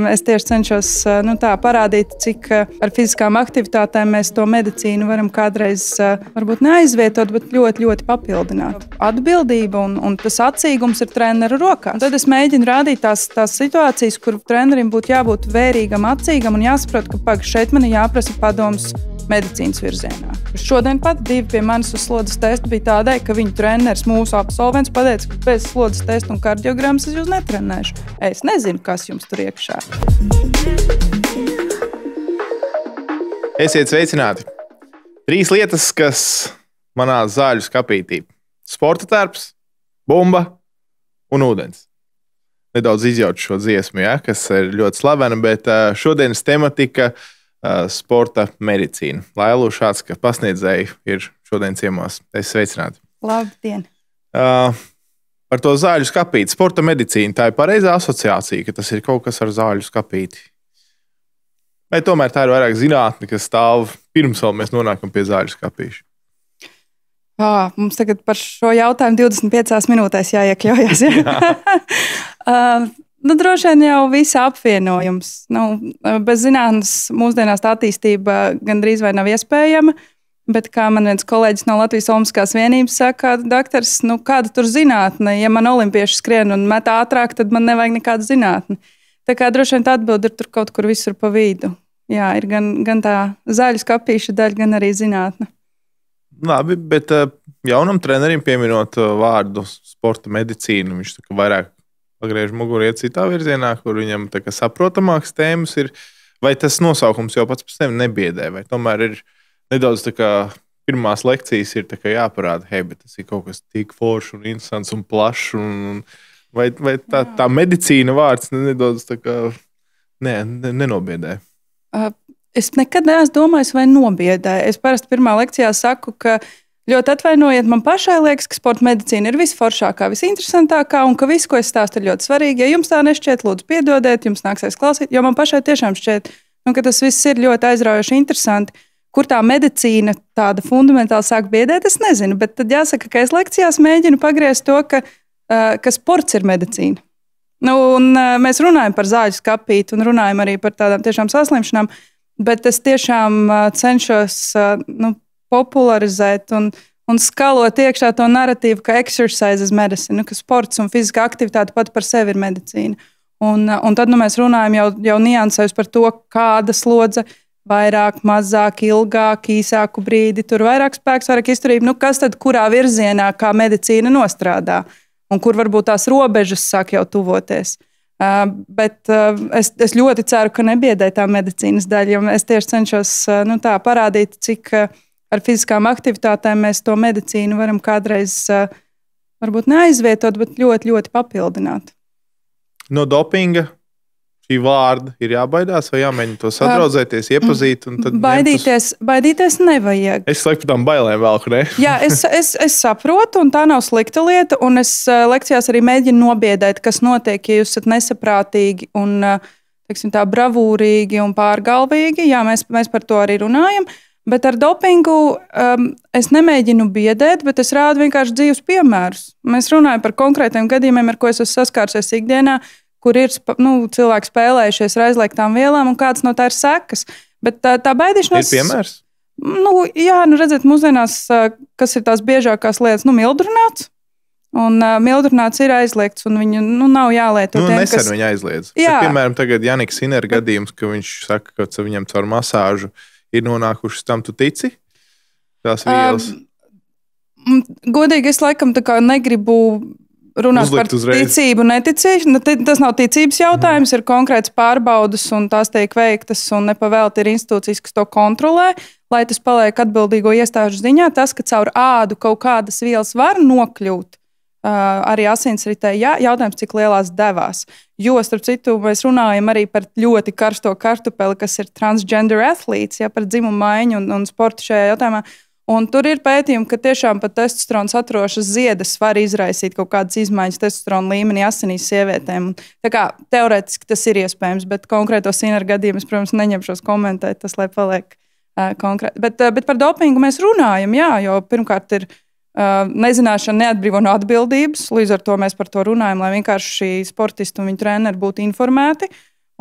Es tieši cenšos parādīt, cik ar fiziskām aktivitātēm mēs to medicīnu varam kādreiz varbūt neaizvietot, bet ļoti, ļoti papildināt. Atbildība un tas atsīgums ir treneru rokās. Tad es mēģinu rādīt tās situācijas, kur trenerim būtu jābūt vērīgam, atsīgam un jāsaprot, ka šeit man ir jāprasa padoms medicīnas virzienā. Šodien pat 2 pie manis uz slodzes testu bija tādai, ka viņu treneris, mūsu absolvents, pateica, ka bez slodzes testu un kardiogrammas es jūs netrenēšu. Es nezinu, kas jums tur iekšā. Esiet sveicināti! 3 lietas, kas manā zāļu skapītī. Sporta tērps, bumba un ūdens. Nedaudz izjaucu šo dziesmu, kas ir ļoti slavena, bet šodienas tematika sporta medicīna. Lailu Šāds, ka pasniedzēji ir šodien ciemos. Es sveicināti. Labdien! Par to zāļu skapīti. Sporta medicīna, tā ir pareizā asociācija, ka tas ir kaut kas ar zāļu skapīti. Vai tomēr tā ir vairāk zinātne, kas stāv pirms vēl mēs nonākam pie zāļu skapīša? Mums tagad par šo jautājumu 25 minūtēs jāiekļaujas. Ja? Droši vien jau visa apvienojums. Bez zinātnes mūsdienās tā attīstība gandrīz vai nav iespējama, bet kā man viens kolēģis no Latvijas Olimpiskās vienības saka, doktors, kāda tur zinātne? Ja man olimpieši skrien un met ātrāk, tad man nevajag nekādu zinātni. Tā kā droši vien tā atbilde ir tur kaut kur visur pa vidu. Jā, ir gan tā zāļu skapīša daļa, gan arī zinātne. Labi, bet jaunam trenerim pieminot vārdu sporta medicīnu, viņš tā kā vairāk pagriež muguru iet citā virzienā, kur viņam tā kā saprotamāks tēmas ir, vai tas nosaukums jau pats par sevi nebiedē, vai tomēr ir nedaudz tā kā pirmās lekcijas ir tā kā jāparāda, bet tas ir kaut kas tik foršs un interesants un plašs, vai tā medicīna vārds nedaudz tā kā nenobiedē? Es nekad neesmu domājis, vai nobiedē. Es parasti pirmā lekcijā saku, ka ļoti atvainojiet, man pašai liekas, ka sporta medicīna ir visforšākā, visinteresantākā un ka viss, ko es stāstu, ir ļoti svarīgi. Ja jums tā nešķiet, lūdzu piedodiet, jums nāksies klausīt, jo man pašai tiešām šķiet, ka tas viss ir ļoti aizraujoši interesanti. Kur tā medicīna tāda fundamentāli sāk biedēt, es nezinu, bet tad jāsaka, ka es lekcijās mēģinu pagriezt to, ka sports ir medicīna. Mēs runājam par zāļu skapīti un runājam arī par tādām tiešām saslimšanām, bet es tiešām cenšos popularizēt un skalot iekšā to narratīvu, ka exercise is medicine, ka sports un fiziskā aktivitāte pat par sevi ir medicīna. Un tad mēs runājam jau niansēs par to, kāda slodze vairāk, mazāk, ilgāk, īsāku brīdi, tur vairāk spēks, vairāk izturība. Kas tad kurā virzienā, kā medicīna nostrādā un kur varbūt tās robežas sāk jau tuvoties. Bet es ļoti ceru, ka nebiedē tā medicīnas daļa, jo es tieši cenšos parādīt, cik ar fiziskām aktivitātēm mēs to medicīnu varam kādreiz varbūt neaizvietot, bet ļoti, ļoti papildināt. No dopinga šī vārda ir jābaidās vai jāmēģina to sadraudzēties, iepazīt? Baidīties nevajag. Es laikam par tām bailēm velku, ne? Jā, es saprotu, un tā nav slikta lieta, un es lekcijās arī mēģinu nobiedēt, kas notiek, ja jūs esat nesaprātīgi un, teiksim tā, bravūrīgi un pārgalvīgi. Jā, mēs par to arī runājam. Bet ar dopingu es nemēģinu biedēt, bet es rādu vienkārši dzīves piemērus. Mēs runājam par konkrētiem gadījumiem, ar ko es esmu saskārusies ikdienā, kur ir cilvēki spēlējušies ar aizliegtām vielām un kādas no tā ir sekas. Bet tā baidīšanās... Ir piemērs? Jā, redziet, mūsdienās, kas ir tās biežākās lietas, mildrināts. Un mildrināts ir aizliegts, un viņu nav jālieto tiem, kas... Nesen viņa aizliedz. Piemēram, tagad Janiks Sinera gadījums, ka viņš saka, ka viņam caur masāžu ir nonākušas tam, tu tici? Tās vielas? Godīgi, es laikam tā kā negribu runāt par ticību, neticību. Tas nav ticības jautājums, ir konkrēts pārbaudas, un tās tiek veiktas, un nepavēlti ir institūcijas, kas to kontrolē, lai tas paliek atbildīgo iestāžu ziņā. Tas, ka caur ādu kaut kādas vielas var nokļūt, arī asinsritē, jautājums, cik lielās devās. Jo, starp citu, mēs runājam arī par ļoti karsto kartupeli, kas ir transgender athletes, par dzimumu maiņu un sportu šajā jautājumā. Un tur ir pētījumi, ka tiešām pat testosterona saturošas ziedas var izraisīt kaut kādas izmaiņas testosterona līmenī asinīs sievietēm. Tā kā teorētiski tas ir iespējams, bet konkrēto Sinera gadījumu es, protams, neņemšos komentēt, tas lai paliek konkrēti. Bet par dopingu mēs runājam, jo pirmkārt ir nezināšana neatbrīvo no atbildības, līdz ar to mēs par to runājam, lai vienkārši šī sportisti un viņu treneri būtu informēti.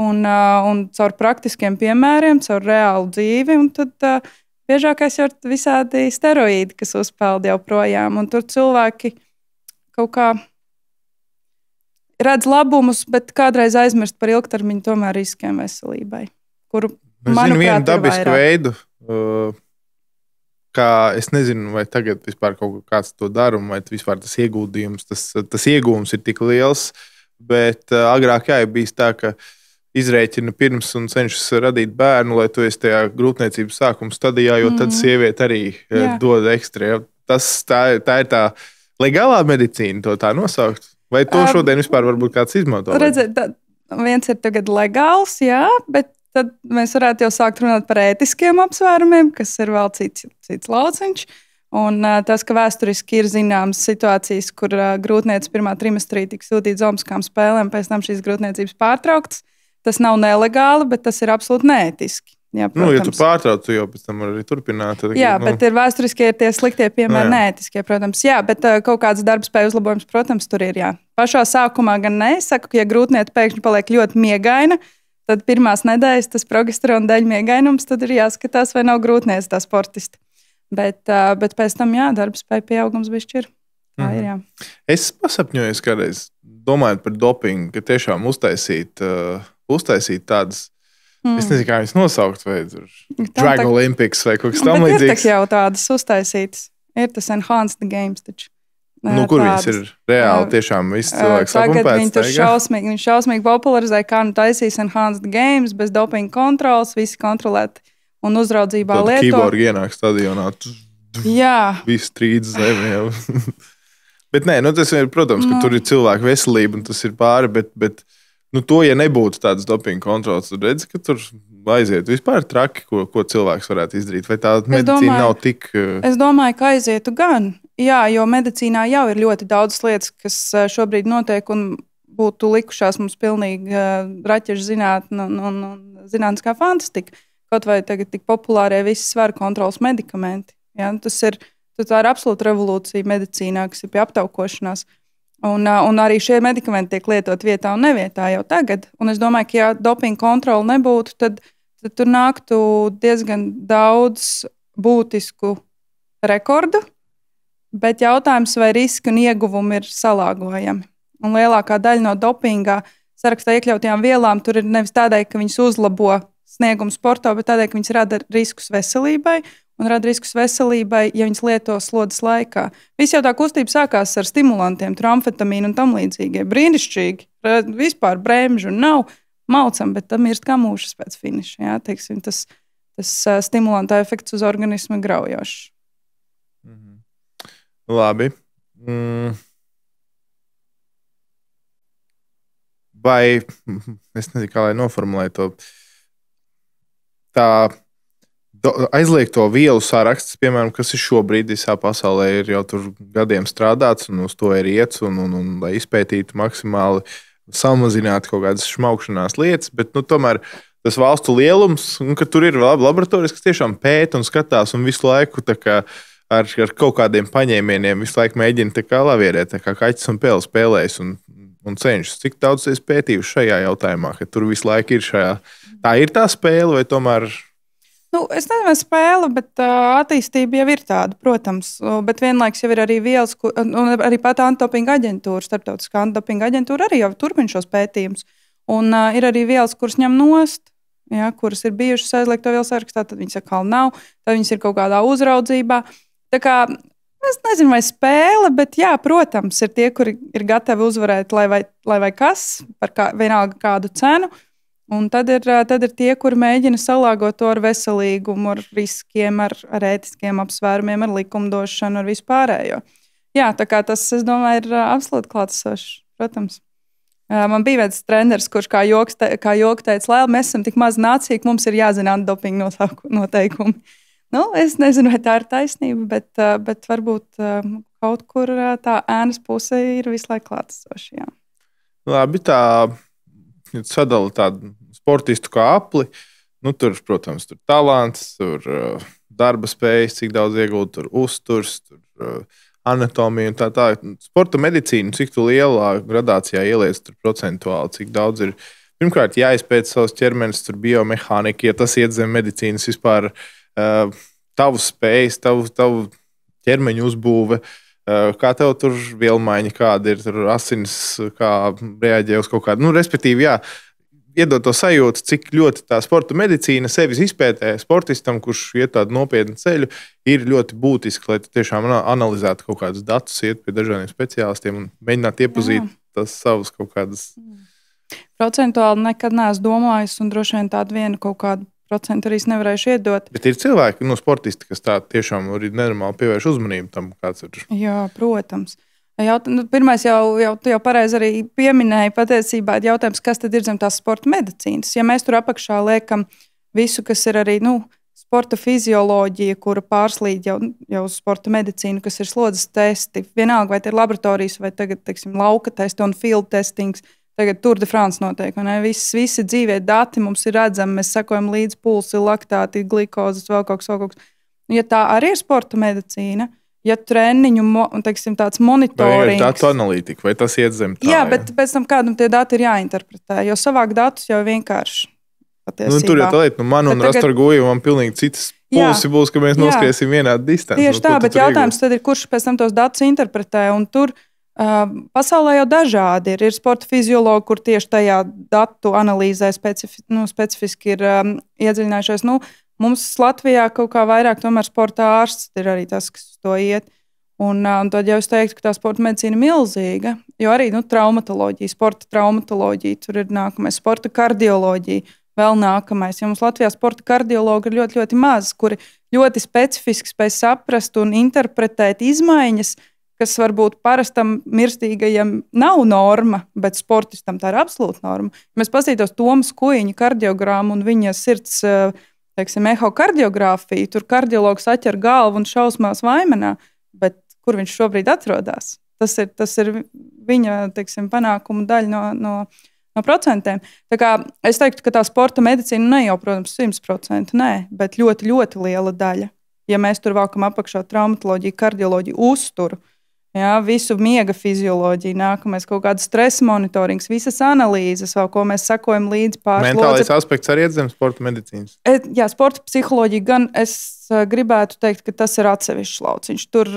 un caur praktiskiem piemēriem, caur reālu dzīvi. Un tad biežākais jau ir visādi steroīdi, kas uzpeld jau projām. Un tur cilvēki kaut kā redz labumus, bet kādreiz aizmirst par ilgtermiņu tomēr riskiem veselībai, kuru, manuprāt, vienu dabisku veidu. Kā es nezinu, vai tagad vispār kaut kāds to dara, vai vispār tas ieguldījums, tas iegūms ir tik liels. Bet agrāk jā, bijis tā, ka izrēķina pirms un cenšas radīt bērnu, lai tu esi tajā grūtniecības sākuma stadijā, jo tad sieviete arī dod ekstra. Tā ir tā legālā medicīna, to tā nosaukt. Vai to šodien vispār varbūt kāds izmanto? Redziet, viens ir tagad legāls, jā, bet tad mēs varētu jau sākt runāt par ētiskiem apsvērumiem, kas ir vēl cits lauciņš. Un tas, ka vēsturiski ir zināmas situācijas, kur grūtniecības pirmā trimestrī tika sūtīts olimpiskām spēlēm, pēc tam šīs grūtniecības pārtrauktas, tas nav nelegāli, bet tas ir absolūti neētiski. Jā, ja tu pārtrauc, tu jau pēc tam arī turpināt. Jā, bet ir vēsturiskie tie sliktie piemēri, neētiskie, protams. Jā, bet kaut kāds darbspēja uzlabojums, protams, tur ir. Jā. Pašā sākumā gan nesaku, ka ja grūtniece pēkšņi paliek ļoti miegaina, tad pirmās nedēļas tas progesterona dēļ miegainums, tad ir jāskatās, vai nav grūtniece tā sportista. Bet pēc tam, jā, darbspēja pieaugums bišķi ir. Tā ir, jā. Es pasapņoju kādreiz, domājot par dopingu, ka tiešām uztaisīt tādas, es nezinu, kā viņas nosaukt, vai Drag Olympics vai kaut kas tam līdzīgs. Ir tak jau tādas uztaisītas. Ir tas Enhanced Games taču. Kur viņas ir reāli tiešām visi cilvēki sapumpēts? Tagad viņi tur šausmīgi popularizē, kā nu taisīs Enhanced Games, bez dopinga kontrols, visi kontrolēti. Un uzraudzībā lieto. Tad keyboard ienāk stadionā. Jā. Viss trīd zemi. Bet nē, tas ir, protams, ka tur ir cilvēku veselība un tas ir pāri, bet to, ja nebūtu tādas dopinga kontrols, tad redzi, ka tur aiziet vispār traki, ko cilvēks varētu izdarīt. Vai tā medicīna nav tik... Es domāju, ka aizietu gan. Jā, jo medicīnā jau ir ļoti daudz lietas, kas šobrīd notiek un būtu likušās mums pilnīgi raķešu zinātne un zinātniskā fantastika. Kaut vai tagad tik populārie visi svaru kontrolas medikamenti. Ja? Tā ir absolūta revolūcija medicīnā, kas ir pie aptaukošanās. Un arī šie medikamenti tiek lietot vietā un nevietā jau tagad. Un es domāju, ka ja dopinga kontrola nebūtu, tad tur nāktu diezgan daudz būtisku rekordu, bet jautājums, vai riski un ieguvumi ir salāgojami. Un lielākā daļa no dopingā sarakstā iekļautajām vielām tur ir nevis tādēļ, ka viņas uzlabo sniegumu sportā, bet tādēļ, ka viņas rada riskus veselībai un rada riskus veselībai, ja viņas lieto slodzes laikā. Viss jau tā kustība sākās ar stimulantiem, amfetamīnu un tam līdzīgie. Brīnišķīgi. Vispār bremžu nav, maucam, bet tam mirst kā mūžas pēc finiša. Jā, teiksim, tas stimulanta efekts uz organismu ir graujošs. Labi. Vai, es nezinu, kā lai noformulētu to, tā aizliegto vielu saraksts, piemēram, kas ir šobrīd visā pasaulē, ir jau tur gadiem strādāts un uz to ir iets, un lai izpētītu maksimāli samazināt kaut kādas šmaukšanās lietas, bet tomēr tas valstu lielums, un ka tur ir laboratorijas, kas tiešām pēta un skatās un visu laiku ar kaut kādiem paņēmieniem visu laiku mēģina lavierēt, kā kaķis un pēles spēlējas un cenšas. Cik daudz es pētīju šajā jautājumā, ka tur visu laiku ir šajā... Tā ir tā spēle vai tomēr... Es nezinu, vai spēle, bet attīstība jau ir tāda, protams. Bet vienlaiks jau ir arī vielas, un arī pat antidopinga aģentūra, starptautiskā antidopinga aģentūra arī jau turpina šos pētījumus. Un ir arī vielas, kuras ņem nost, ja, kuras ir bijušas aizliegto vielu sarakstā, tad viņas atkal nav, tad viņas ir kaut kādā uzraudzībā. Tā kā, es nezinu, vai spēle, bet jā, protams, ir tie, kuri ir gatavi uzvarēt, lai vai kas, vienalga kādu cenu. Un tad ir tie, kuri mēģina salāgot to ar veselīgumu, ar riskiem, ar ētiskiem apsvērumiem, ar likumdošanu, ar vispārējo. Jā, tā kā tas, es domāju, ir absolūti klātesošs, protams. Man bija viens treneris, kurš kā joks teica, lai mēs esam tik maz nācija, ka mums ir jāzina antidopinga noteikumi. Es nezinu, vai tā ir taisnība, bet varbūt kaut kur tā ēnas puse ir visu laiku klātesoša. Labi, tā sadala tādu sportistu kā apli. Tur, protams, tur talants, tur darba spējas, cik daudz iegūt, tur uzturs, tur anatomija un tā. Sporta medicīna, cik tu lielā gradācijā ieliec tur procentuāli, cik daudz ir. pirmkārt jāizpēta savs ķermenis, tur biomehānika, ja tas iet zem medicīnas vispār, tavu spējas, tavu ķermeņa uzbūve, kā tev tur vielmaiņa, kāda ir tur asins, kā reaģē uz kaut kādu, respektīvi, jā, iedod to sajūtu, cik ļoti tā sporta medicīna sevis izpētē sportistam, kurš iet tādu nopietnu ceļu, ir ļoti būtiski, lai tu tiešām analizētu kaut kādus datus, iet pie dažādiem speciālistiem un mēģinātu iepazīt tas savus kaut kādas. Procentuāli nekad neesmu domājis, un droši vien tādu vienu kaut kādu procentu arī nevarēšu iedot. Bet ir cilvēki, sportisti, kas tā tiešām arī nenormāli pievērš uzmanību tam, kāds ir. Jā, protams. Pirmais jau pareizi arī pieminēja patiesībā jautājums, kas tad ir zem tās sporta medicīnas. Ja mēs tur apakšā liekam visu, kas ir arī sporta fizioloģija, kura pārslīd jau uz sporta medicīnu, kas ir slodzes testi, vienalga vai tie ir laboratorijas vai tagad, teiksim, lauka testi un field testings, tagad Tour de France notiek, vai ne? Visi dzīvē dati mums ir redzami, mēs sekojam līdz pulsi, laktāti, glikozes, vēl kaut kas. Ja tā arī ir sporta medicīna, ja treniņu, teiksim, tāds monitorings. Vai datu analītika, vai tas iet zem tā? Jā, bet pēc tam kādam tie dati ir jāinterpretē, jo savāk datus jau vienkārši patiesībā. Tur jau tā lieta, man un Rastorguju man pilnīgi citas pulsi būs, ka mēs noskriesim vienādu distanci. Tieši tā, bet jautājums tad ir, kurš pēc tam tos datus interpretē, un tur pasaulē jau dažādi ir sporta fiziologi, kur tieši tajā datu analīzē specifiski ir iedziļinājušies. Mums Latvijā kaut kā vairāk tomēr sporta ārsts ir arī tas, kas uz to iet. Un tad jau es teiktu, ka tā sporta medicīna ir milzīga, jo arī traumatoloģija, sporta traumatoloģija, tur ir nākamais sporta kardioloģija, vēl nākamais. Ja mums Latvijā sporta kardiologi ir ļoti, ļoti maz, kuri ļoti specifiski spēj saprast un interpretēt izmaiņas, kas varbūt parastam mirstīgajam nav norma, bet sportistam tā ir absolūta norma. Ja mēs paskatītos Tomas Kuiņa kardiogrammu un viņa sirds, teiksim, ehokardiogrāfiju, tur kardiologs atķer galvu un šausmās vaimanā, bet kur viņš šobrīd atrodas? Tas ir viņa, teiksim, panākumu daļa no procentiem. Tā kā es teiktu, ka tā sporta medicīna ne jau, protams, 100%, bet ļoti, ļoti liela daļa. Ja mēs tur valkam apakšā traumatoloģiju, kardioloģiju, uzturu, jā, visu miega fizioloģiju, nākamais kaut kāds stresa monitorings, visas analīzes, vēl ko mēs sekojam līdzi pārslodzi. Mentālais aspekts arī iet zem sporta medicīnas. Jā, sporta psiholoģija gan es gribētu teikt, ka tas ir atsevišķs lauciņš. Tur,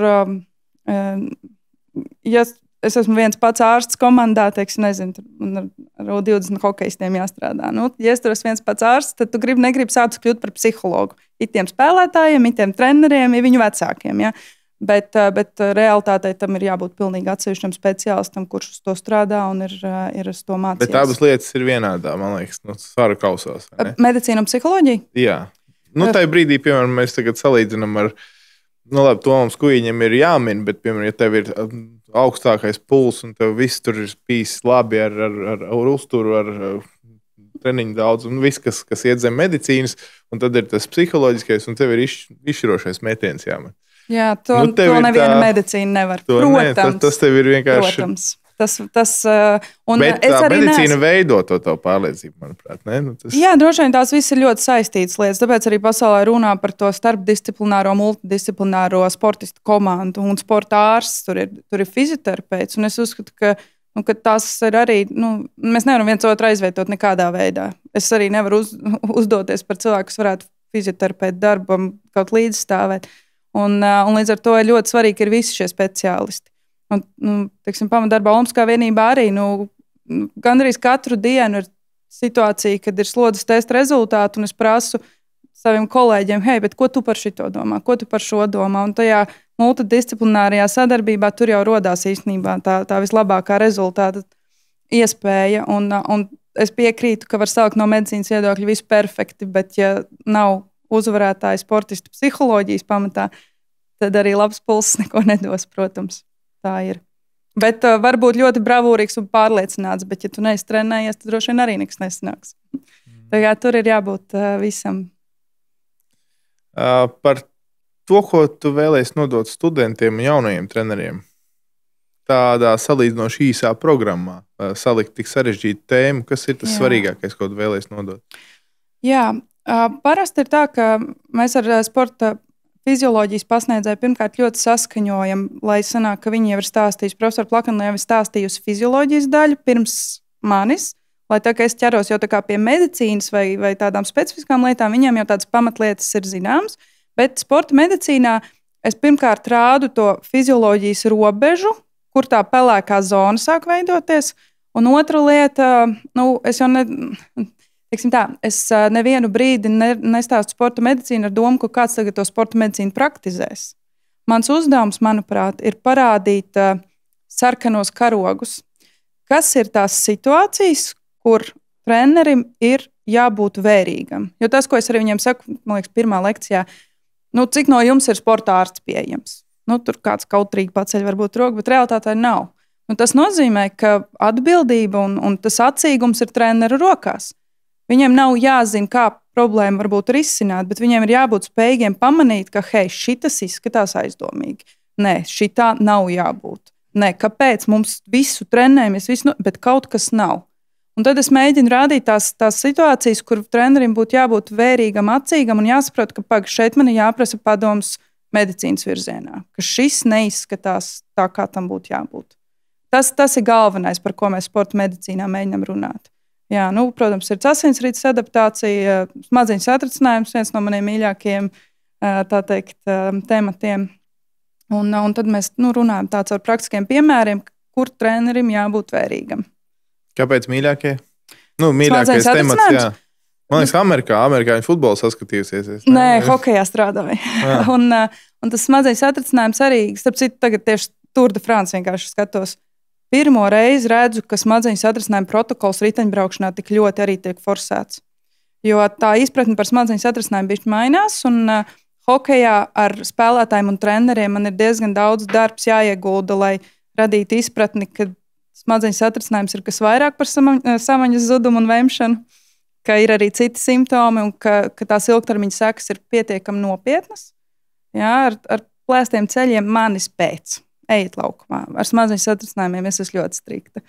ja es esmu viens pats ārsts komandā, teiksim, nezinu, ar 20 hokejistiem jāstrādā. Ja es tur esmu viens pats ārsts, tad tu negribi sākt kļūt par psihologu. Itiem spēlētājiem, itiem treneriem, viņu vecākiem, ja? Bet realitātei tam ir jābūt pilnīgi atsevišķam speciālistam, kurš uz to strādā un ir uz to mācījies. Bet abas lietas ir vienādā, man liekas, svaru kausās. Medicīna un psiholoģija? Jā. Tajā brīdī, piemēram, mēs tagad salīdzinām ar, labi, to mums kuģiņam ir jāmin, bet, piemēram, ja tev ir augstākais puls un tev viss tur ir bijis labi ar uzturu, ar treniņu daudz un viss, kas iet zem medicīnas, un tad ir tas psiholoģiskais, un tev ir izšķirošais metiens jāmet. Jā, to neviena medicīna nevar. Protams. Tas tev ir vienkārši. Protams. Bet tā medicīna veido to pārliecību, manuprāt. Ne? Jā, droši vien tās viss ir ļoti saistītas lietas. Tāpēc arī pasaulē runā par to starpdisciplināro, multidisciplināro sportistu komandu. Un sporta ārsts tur ir fizioterapeits. Un es uzskatu, ka tās ir arī, mēs nevaram viens otru aizvietot nekādā veidā. Es arī nevaru uzdoties par cilvēku, kas varētu fizioterapeitu darbam kaut līdzstāvēt. Un līdz ar to ir ļoti svarīgi, ka ir visi šie speciālisti. Teiksim, pamatdarbā Olimpiskā vienībā arī gandrīz katru dienu ir situācija, kad ir slodzes testa rezultāti, un es prasu saviem kolēģiem, hei, bet ko tu par šito domā, ko tu par šo domā? Un tajā multidisciplinārajā sadarbībā tur jau rodās īstenībā tā vislabākā rezultāta iespēja. Un es piekrītu, ka var sākt no medicīnas viedokļa visu perfekti, bet ja nav uzvarētāji sportistu psiholoģijas pamatā, tad arī labs pulss neko nedos, protams. Tā ir. Bet var būt ļoti bravūrīgs un pārliecināts, bet ja tu neesi trenējies, tad droši vien arī nekas nesanāks. Tā kā tur ir jābūt visam. Par to, ko tu vēlēsi nodot studentiem un jaunajiem treneriem, tādā salīdzinoši īsā programmā, salikt tik sarežģītu tēmu, kas ir tas svarīgākais, ko tu vēlēsi nodot? Jā. Parasti ir tā, ka mēs ar sporta fizioloģijas pasniedzēju pirmkārt ļoti saskaņojam, lai sanāk, ka viņi jau ir stāstījuši, profesori Plakana jau ir stāstījusi fizioloģijas daļu pirms manis, Lai tā kā es ķeros jau tā kā pie medicīnas vai tādām specifiskām lietām, viņiem jau tādas pamatlietas ir zināmas. Bet sporta medicīnā es pirmkārt rādu to fizioloģijas robežu, kur tā pelēkā zona sāk veidoties. Un otra lieta, es jau es nevienu brīdi nestāstu sporta medicīnu ar domu, ka kāds tagad to sporta medicīnu praktizēs. Mans uzdevums, manuprāt, ir parādīt sarkanos karogus. Kas ir tās situācijas, kur trenerim ir jābūt vērīgam? Jo tas, ko es arī viņiem saku, man liekas, pirmā lekcijā, cik no jums ir sporta ārsts pieejams? Tur kāds kautrīgi paceļ varbūt roku, bet realitātē nav. Tas nozīmē, ka atbildība un tas atsīgums ir treneru rokās. Viņiem nav jāzina, kā problēma varbūt risināt, bet viņiem ir jābūt spējīgiem pamanīt, ka, hei, šitas izskatās aizdomīgi. Nē, šitā nav jābūt. Nē, kāpēc mums visu trenējamies, bet kaut kas nav. Un tad es mēģinu rādīt tās situācijas, kur trenerim būtu jābūt vērīgam, atsīgam un jāsaprot, ka šeit man ir jāprasa padoms medicīnas virzienā, ka šis neizskatās tā, kā tam būtu jābūt. Tas ir galvenais, par ko mēs sporta medicīnā mēģinām runāt. Jā, protams, ir asinsrites adaptācija, smadzeņu satricinājums, viens no maniem mīļākajiem tematiem. Un tad mēs runājam tāds ar praktiskiem piemēriem, kur trenerim jābūt vērīgam. Kāpēc mīļākie? Mīļākais temats, jā. Man liekas, amerikāņu futbolu saskatījusies. Nē, hokejā strādāju. un tas smadzeņu satricinājums arī, starp citu, tagad tieši Tour de France vienkārši skatos. Pirmo reizi redzu, ka smadzeņu satricinājuma protokols riteņbraukšanā tik ļoti arī tiek forsēts. Jo tā izpratne par smadzeņu satricinājumu bišķi mainās, un hokejā ar spēlētājiem un treneriem man ir diezgan daudz darbs jāiegulda, lai radītu izpratni, ka smadzeņu satricinājums ir kas vairāk par samaņas zudumu un vemšanu, ka ir arī citi simptomi un ka tās ilgtermiņa sekas ir pietiekami nopietnas. Jā, ar plēstiem ceļiem manis pēc. Ejiet laukumā. Ar smadzeņu satricinājumiem es esmu ļoti strikta.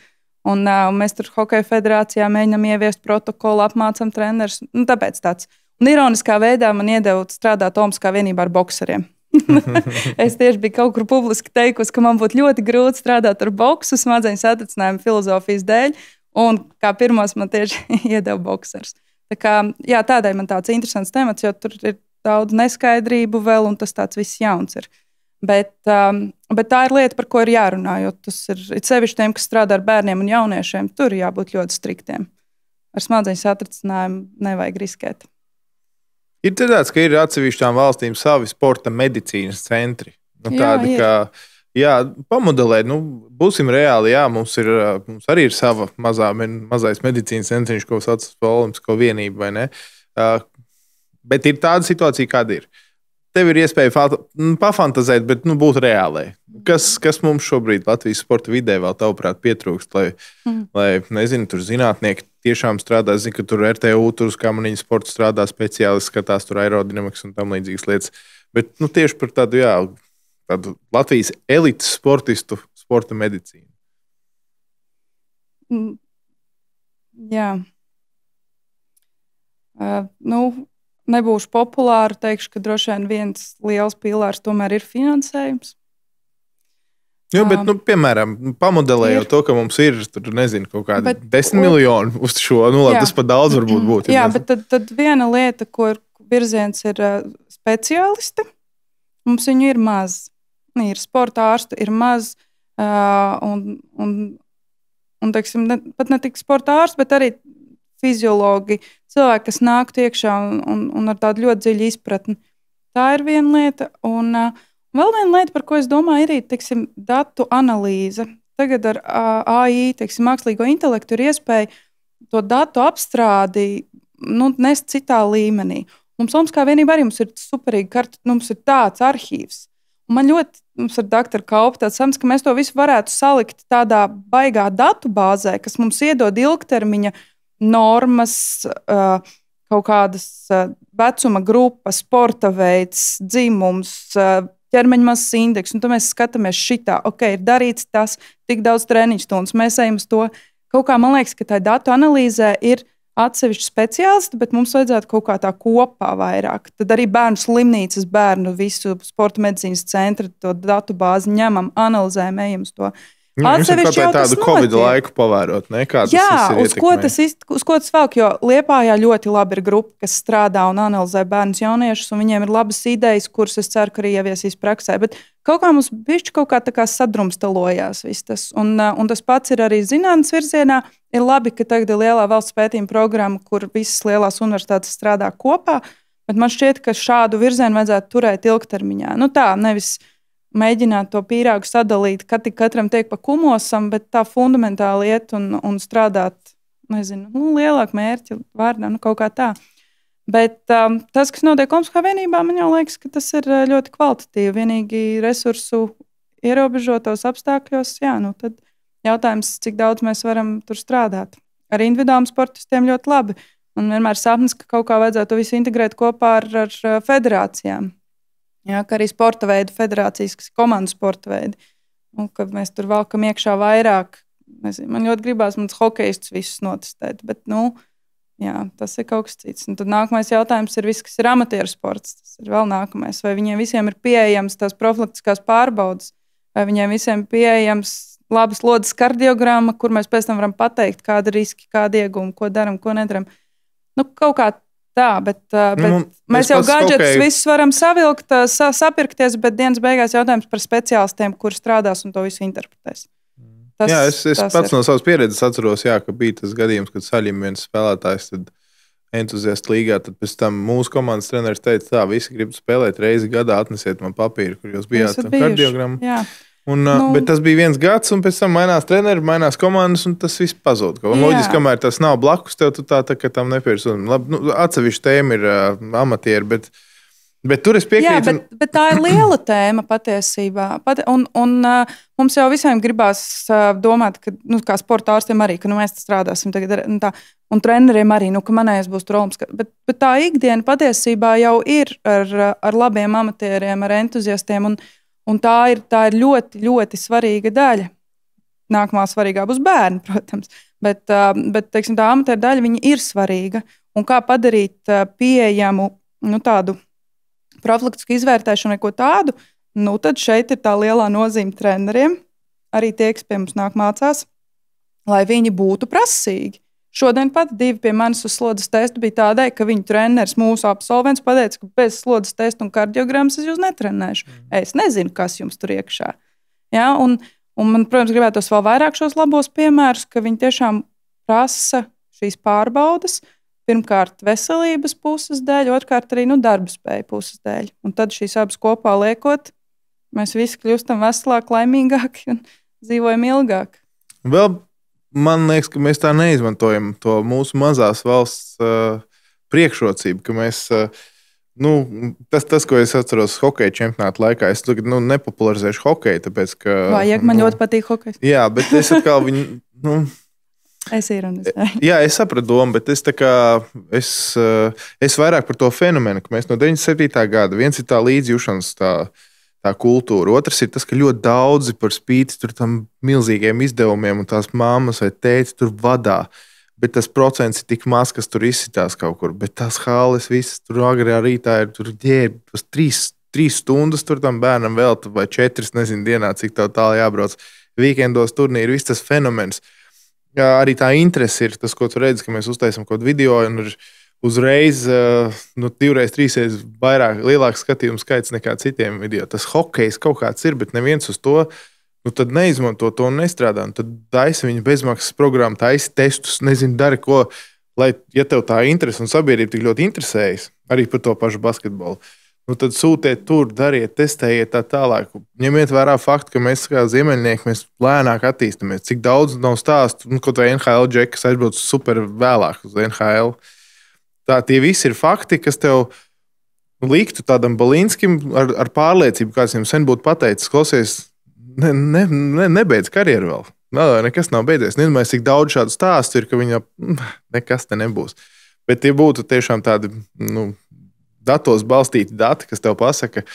Un mēs tur Hokeja federācijā mēģinām ieviest protokolu, apmācām trenerus. Tāpēc tāds. Un ironiskā veidā man iedeva strādāt Omskā vienībā ar bokseriem. Es tieši biju kaut kur publiski teikusi, ka man būtu ļoti grūti strādāt ar boksu smadzeņu satricinājumu filozofijas dēļ. Un kā pirmos man tieši iedeva boksers. Tādēļ man tāds interesants temats, jo tur ir daudz neskaidrību vēl, un tas tāds viss jauns ir. Bet tā ir lieta, par ko ir jārunā, jo tas ir sevišķi tiem, kas strādā ar bērniem un jauniešiem, tur ir jābūt ļoti striktiem. Ar smadzeņu satricinājumu nevajag riskēt. Ir tāds, ka ir atsevišķām valstīm savi sporta medicīnas centri. Tādi, kā pamodelēt, būsim reāli, mums arī ir sava mazais medicīnas centriņš, ko sauc par Olimpisko vienību, vai ne? Bet ir tāda situācija, kāda ir. Tev ir iespēja pafantazēt, bet būt reālai. Kas mums šobrīd Latvijas sporta vidē vēl tavuprāt pietrūkst, lai nezinu, tur zinātnieki tiešām strādā, zinu, ka tur RTU, tur uz kamaniņu sporta strādā speciālisti, skatās tur aerodinamikas un tam līdzīgas lietas. Bet tieši par tādu Latvijas elites sportistu sporta medicīnu. Jā. Nebūšu populāra, teikšu, ka droši vien viens liels pīlārs tomēr ir finansējums. Jā, bet, piemēram, pamodelējot to, ka mums ir, nezinu, kaut kādi 10 miljoni uz šo, tas pat daudz varbūt būtu. Jā, bet tad viena lieta, ko ir virziens, ir speciālisti. Mums viņu ir maz. Ir sporta ārstu, ir maz, un teiksim, pat ne tik sporta ārstu, bet arī fiziologi, cilvēki, kas nāk iekšā un ar tādu ļoti dziļu izpratni. Tā ir viena lieta. Un vēl viena lieta, par ko es domāju, ir teiksim, datu analīze. Tagad ar AI, teiksim, mākslīgo intelektu, ir iespēja to datu apstrādi nest citā līmenī. Mums Omskā vienībā arī mums ir superīgi karta, mums ir tāds arhīvs. Un man ļoti, mums ar doktoru Kaupu tāds samats, ka mēs to visu varētu salikt tādā baigā datu bāzē, kas mums iedod ilgtermiņa normas, kaut kādas vecuma grupas, sporta veids, dzimums, ķermeņa masas indeks. Un tad mēs skatāmies šitā, ir darīts tas, tik daudz treniņu stundas, mēs ejam uz to. Kaut kā man liekas, ka tā datu analīzē ir atsevišķi speciālisti, bet mums vajadzētu kaut kā tā kopā vairāk. Tad arī bērnu slimnīcas, bērnu visu sporta medicīnas centru, to datu bāzi ņemam, analizējam, ejam uz to. Atsevišķi jau tādu Covid laiku pavērot, ne? Kā tas uz ko tas velk, jo Liepājā ļoti labi ir grupa, kas strādā un analizē bērnus jauniešus, un viņiem ir labas idejas, kuras es ceru, ka arī ieviesīs praksē. Bet kaut kā mums bišķi kaut kā tā kā sadrumstalojās viss tas. Un tas pats ir arī zinātnes virzienā. Ir labi, ka tagad ir lielā valsts pētījuma programma, kur visas lielās universitātes strādā kopā, bet man šķiet, ka šādu virzienu vajadzētu turēt ilgtermiņā. Nu tā, nevis mēģināt to pīrāgu sadalīt, katram tiek pa kumosam, bet tā fundamentāli iet un strādāt, nezinu, lielāku mērķu vārdā, kaut kā tā. Bet tas, kas notiek Olimpiskā vienībā, man jau liekas, ka tas ir ļoti kvalitatīvi. Vienīgi resursu ierobežotos apstākļos, tad jautājums, cik daudz mēs varam tur strādāt. Ar individuāliem sportistiem ļoti labi. Un vienmēr sapnis, ka kaut kā vajadzētu to visu integrēt kopā ar federācijām. Jā, kā arī sporta veidu federācijas, kas ir komandu sporta veidi. Un, kad mēs tur valkam iekšā vairāk, man ļoti gribās mans hokejistus visus notestēt, bet, tas ir kaut kas cits. Un tad nākamais jautājums ir viss, kas ir amatieru sports. Tas ir vēl nākamais. Vai viņiem visiem ir pieejams tās profilaktiskās pārbaudas, vai viņiem visiem ir pieejams labas slodzes kardiogramma, kur mēs pēc tam varam pateikt, kāda riski, kāda ieguma, ko daram, ko nedaram. Kaut kā tā, bet mēs jau gadžetus visus varam savilkt, sapirkties, bet dienas beigās jautājums par speciālistiem, kuri strādās un to visu interpretēs. Es pats no savas pieredzes atceros, ka bija tas gadījums, kad saļim viens spēlētājs entuziastu līgā, tad pēc tam mūsu komandas treneris teica, tā, visi grib spēlēt reizi gadā, atnesiet man papīru, kur jūs bijāt kardiogrammu. Bet tas bija viens gads, un pēc tam mainās treneri, mainās komandas, un tas viss pazūd. Loģiski, kamēr tas nav blakus, tev tu tā ka tam nepievērs uzmanību. Atsevišķi tēma ir amatieri, bet tur es piekrītu. Bet tā ir liela tēma patiesībā. Un mums jau visiem gribās domāt, ka, kā sporta ārstiem arī, ka mēs strādāsim tagad, un treneriem arī, ka manējais būs tur olimpiskā. Bet tā ikdiena patiesībā jau ir ar labiem amatieriem, ar entuziastiem, un tā ir ļoti, ļoti svarīga daļa. Nākamā svarīgā būs bērni, protams. Bet teiksim, tā amatieru daļa viņa ir svarīga. Un kā padarīt pieejamu tādu profilaktisku izvērtēšanu vai ko tādu, tad šeit ir tā lielā nozīme treneriem, arī tie, kas pie mums nāk mācās, lai viņi būtu prasīgi. Šodien pat 2 pie manis uz slodzes testu bija tādai, ka viņu treneris, mūsu absolvents, pateica, ka bez slodzes testu un kardiogrammas es jūs netrenēšu. Es nezinu, kas jums tur iekšā. Ja, un man, protams, gribētos vēl vairāk šos labos piemērus, ka viņi tiešām prasa šīs pārbaudas, pirmkārt veselības puses dēļ, otrkārt arī darba spēja puses dēļ. Un tad šīs abas kopā liekot, mēs visi kļūstam veselāki, laimīgāki un dzīvojam ilgāk. Vēl man liekas, ka mēs tā neizmantojam to mūsu mazās valsts priekšrocību, ka mēs, tas, ko es atceros hokeja čempionāta laikā, es tagad nepopularizēšu hokeju, tāpēc, ka... Vajag, man ļoti patīk hokejs. Jā, bet es atkal viņu, Es ironizēju. Jā, es sapratu domu, bet es vairāk par to fenomenu, ka mēs no 97. gada, viens ir tā līdzjūšanas tā kultūra. Otrs ir tas, ka ļoti daudzi par spīti tam milzīgiem izdevumiem un tās mammas vai tēti tur vadā. Bet tas procents ir tik maz, kas tur izsitās kaut kur. Bet tās hāles visas tur agrā rītā ir tur ģērbi. 3 stundas tur tam bērnam velta vai 4, nezinu, dienā, cik tālu jābrauc. Vīkendos turnīri, viss tas fenomens. Jā, arī tā interese ir tas, ko tu redzi, ka mēs uztaisam kaut video un uzreiz 2, 3 vairāk, lielāks skatījums skaits nekā citiem video. Tas hokejs kaut kāds ir, bet neviens uz to tad neizmanto to un nestrādā. Un tad taisa viņa bezmaksas programmu, taisa testus, nezinu, dari ko, lai, ja tev tā interese un sabiedrība tik ļoti interesējas, arī par to pašu basketbolu, tad sūtiet tur, dariet, testējiet tā tālāk. Ņemiet vērā faktu, ka mēs kā ziemeļnieki, mēs lēnāk attīstamies. Cik daudz nav stāstu, kaut vai NHL džeki, kas aizbrauc super vēlāk uz NHL. Tie visi ir fakti, kas tev liktu tādam Balinskim ar pārliecību, kāds viņam sen būtu pateicis, klausies, nebeidz karjeru vēl. Nekas nav beidzies. Nezinu, cik daudz šādu stāstu ir, ka viņam nekas te nebūs. Bet tie būtu tiešām tādi datos balstīti dati, kas tev pasaka,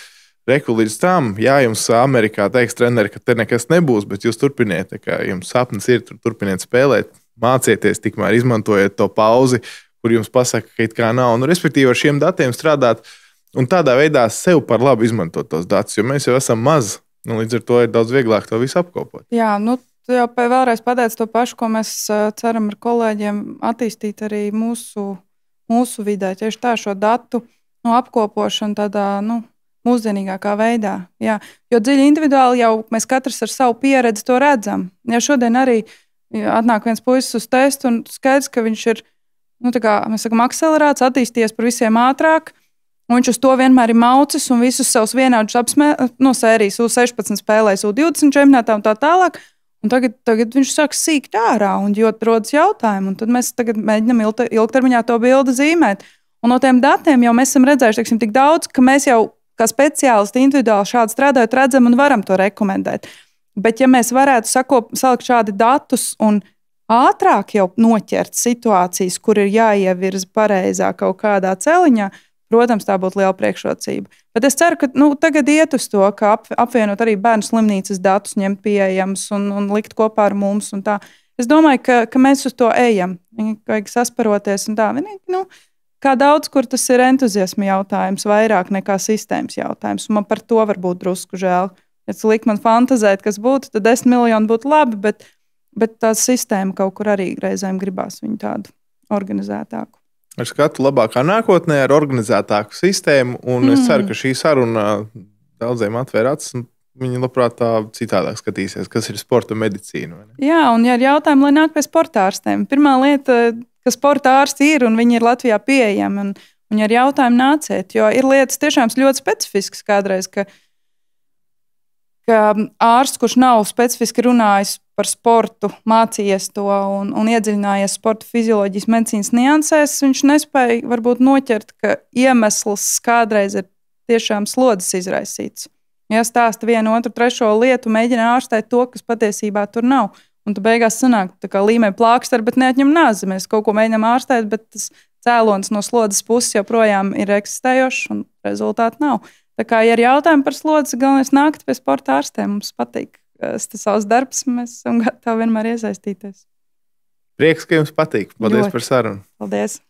reku līdz tam, jums Amerikā teiks treneri, ka te nekas nebūs, bet jūs turpiniet, kā jums sapnis ir, turpiniet spēlēt, mācieties, tikmēr izmantojiet to pauzi, kur jums pasaka, ka it kā nav. Respektīvi ar šiem datiem strādāt un tādā veidā sev par labu izmantot tos datus, jo mēs jau esam maz. Līdz ar to ir daudz vieglāk to visu apkopot. Jā, Tu jau vēlreiz pateici to pašu, ko mēs ceram ar kolēģiem attīstīt arī mūsu vidē. Tieši tā šo datu apkopošanu tādā mūsdienīgākā veidā. Jā. Jo dziļi individuāli jau mēs katrs ar savu pieredzi to redzam. Ja šodien arī atnāk viens puisis uz testu un skaidrs, ka viņš ir mēs sakam, akcelerēts, attīstījies par visiem ātrāk. Un viņš uz to vienmēr ir maucis un visus savus vienādus no sērijas U16 spēlēs U20 čempionātā un tā tālāk. Un tagad viņš sāk sīkt ārā, un rodas jautājumi. Un tad mēs tagad mēģinām ilgtermiņā to bildi zīmēt. Un no tiem datiem jau mēs esam redzējuši tik daudz, ka mēs jau kā speciālisti individuāli šādi strādājot, redzam un varam to rekomendēt. Bet ja mēs varētu salikt šādi datus un ātrāk jau noķert situācijas, kur ir jāievirza pareizā kaut kādā celiņā, protams, tā būtu liela priekšrocība. Bet es ceru, ka tagad iet uz to, ka apvienot arī bērnu slimnīcas datus, ņemt pieejamus un likt kopā ar mums. Es domāju, ka mēs uz to ejam. Vajag sasparoties. Kā daudz, kur tas ir entuziasma jautājums, vairāk nekā sistēmas jautājums. Man par to varbūt drusku žēl. Ja tu likt man fantazēt, kas būtu, tad 10 miljoni būtu labi, bet tā sistēma kaut kur arī reizēm gribās viņu tādu organizētāku. Ar skatu labākā nākotnē, ar organizētāku sistēmu, un es ceru, ka šī saruna daudziem atvēr acis, un viņi labprāt tā citādāk skatīsies, kas ir sporta medicīna. Jā, un ja ir jautājumi, lai nāk pie sporta ārstiem. Pirmā lieta, ka sporta ārsti ir, un viņi ir Latvijā pieejami, un ja ir jautājumi, nāciet, jo ir lietas tiešām ļoti specifiskas kādreiz, ka ārsts, kurš nav specifiski runājis par sportu, mācījies to un iedziļinājies sporta fizioloģijas medicīnas niansēs, viņš nespēja varbūt noķert, ka iemesls kādreiz ir tiešām slodzes izraisīts. Ja stāsta vienu, otru, trešo lietu, mēģina ārstēt to, kas patiesībā tur nav. Un tu beigās sanāk, tā kā līmē plāksteri, bet neatņem nāzi. Mēs kaut ko mēģinām ārstēt, bet tas cēlonis no slodzes puses joprojām ir eksistējošs un rezultātu nav. Tā kā, ja ir jautājumi par slodzi, galvenais nākt pie sporta ārstiem. Mums patīk savs darbs, mēs esam gatavi vienmēr iesaistīties. Prieks, ka jums patīk. Paldies par sarunu. Paldies.